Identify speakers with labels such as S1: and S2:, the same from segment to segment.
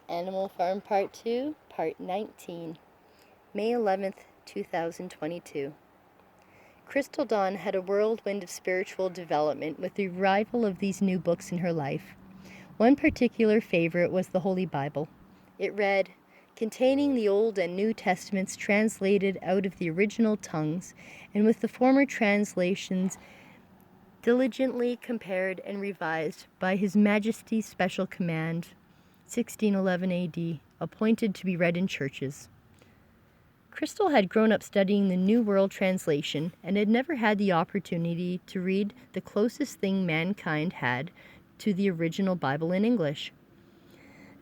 S1: Animal Farm Part 2, Part 19, May 11th, 2022. Crystal Dawn had a whirlwind of spiritual development with the arrival of these new books in her life. One particular favorite was the Holy Bible. It read, containing the Old and New Testaments translated out of the original tongues, and with the former translations diligently compared and revised by His Majesty's special command, 1611 AD, appointed to be read in churches. Crystal had grown up studying the New World Translation and had never had the opportunity to read the closest thing mankind had to the original Bible in English.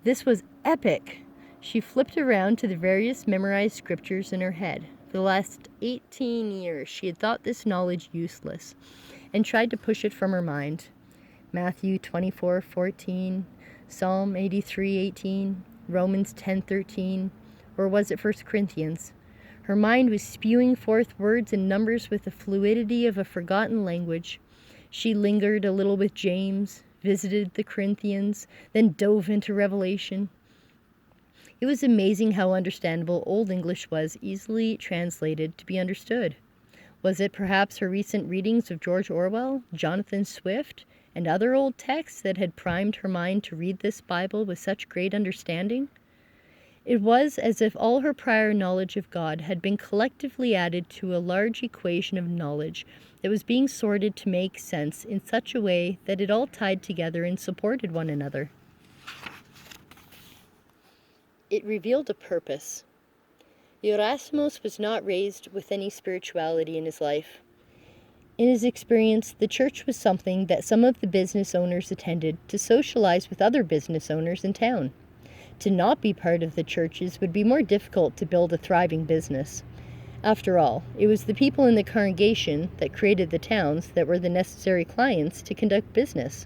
S1: This was epic! She flipped around to the various memorized scriptures in her head. For the last 18 years, she had thought this knowledge useless and tried to push it from her mind. Matthew 24:14, Psalm 83:18, Romans 10:13, or was it 1 Corinthians? Her mind was spewing forth words and numbers with the fluidity of a forgotten language. She lingered a little with James, visited the Corinthians, then dove into Revelation. It was amazing how understandable Old English was, easily translated to be understood. Was it perhaps her recent readings of George Orwell, Jonathan Swift, and other old texts that had primed her mind to read this Bible with such great understanding? It was as if all her prior knowledge of God had been collectively added to a large equation of knowledge that was being sorted to make sense in such a way that it all tied together and supported one another. It revealed a purpose. Erasmus was not raised with any spirituality in his life. In his experience, the church was something that some of the business owners attended to socialize with other business owners in town. To not be part of the churches would be more difficult to build a thriving business. After all, it was the people in the congregation that created the towns that were the necessary clients to conduct business.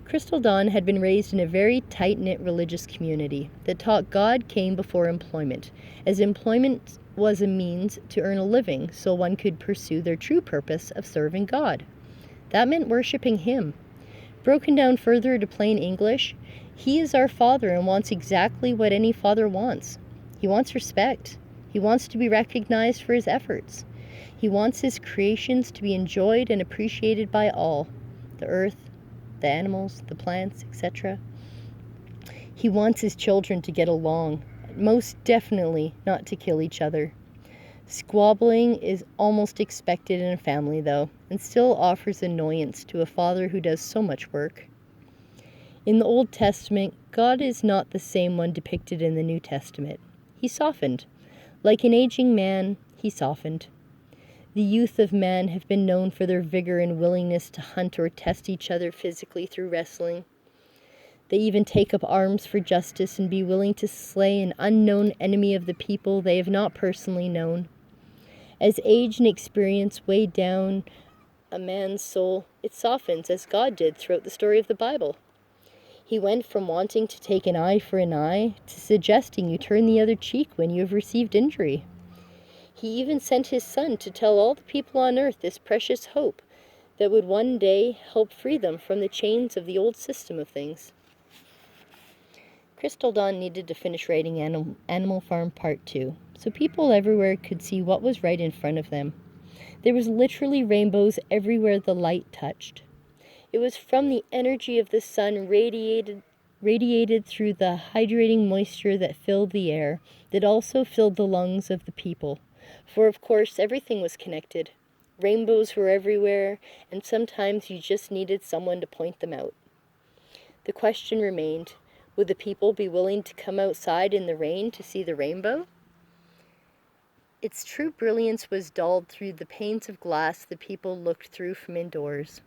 S1: Crystal Dawn had been raised in a very tight-knit religious community that taught God came before employment, as employment was a means to earn a living so one could pursue their true purpose of serving God. That meant worshiping Him. Broken down further to plain English, He is our Father and wants exactly what any father wants. He wants respect. He wants to be recognized for His efforts. He wants His creations to be enjoyed and appreciated by all, the earth, the animals, the plants, etc. He wants His children to get along, most definitely not to kill each other. Squabbling is almost expected in a family, though, and still offers annoyance to a father who does so much work. In the Old Testament, God is not the same one depicted in the New Testament. He softened. Like an aging man, He softened. The youth of man have been known for their vigor and willingness to hunt or test each other physically through wrestling. They even take up arms for justice and be willing to slay an unknown enemy of the people they have not personally known. As age and experience weigh down a man's soul, it softens as God did throughout the story of the Bible. He went from wanting to take an eye for an eye to suggesting you turn the other cheek when you have received injury. He even sent His Son to tell all the people on earth this precious hope that would one day help free them from the chains of the old system of things. Crystal Dawn needed to finish writing Animal Farm Part 2, so people everywhere could see what was right in front of them. There was literally rainbows everywhere the light touched. It was from the energy of the sun radiated through the hydrating moisture that filled the air, that also filled the lungs of the people. For of course everything was connected. Rainbows were everywhere, and sometimes you just needed someone to point them out. The question remained, would the people be willing to come outside in the rain to see the rainbow? Its true brilliance was dulled through the panes of glass the people looked through from indoors.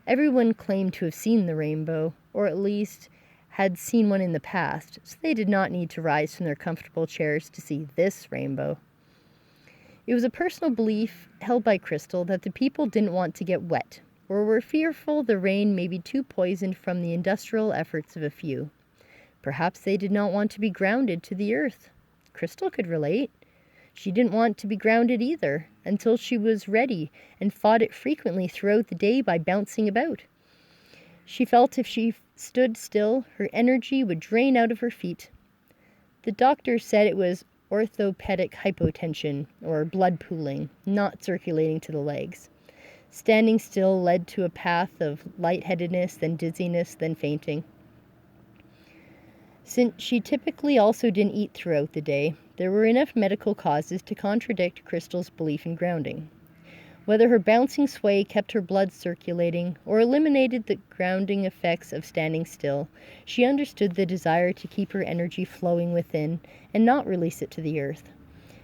S1: Everyone claimed to have seen the rainbow, or at least had seen one in the past, so they did not need to rise from their comfortable chairs to see this rainbow. It was a personal belief held by Crystal that the people didn't want to get wet, or were fearful the rain may be too poisoned from the industrial efforts of a few. Perhaps they did not want to be grounded to the earth. Crystal could relate. She didn't want to be grounded either, until she was ready and fought it frequently throughout the day by bouncing about. She felt if she stood still, her energy would drain out of her feet. The doctor said it was orthopedic hypotension, or blood pooling, not circulating to the legs. Standing still led to a path of lightheadedness, then dizziness, then fainting. Since she typically also didn't eat throughout the day, there were enough medical causes to contradict Crystal's belief in grounding. Whether her bouncing sway kept her blood circulating or eliminated the grounding effects of standing still, she understood the desire to keep her energy flowing within and not release it to the earth.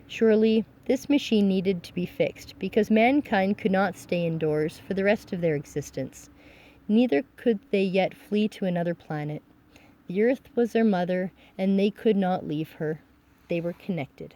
S1: Surely, this machine needed to be fixed because mankind could not stay indoors for the rest of their existence. Neither could they yet flee to another planet. The earth was their mother, and they could not leave her. They were connected.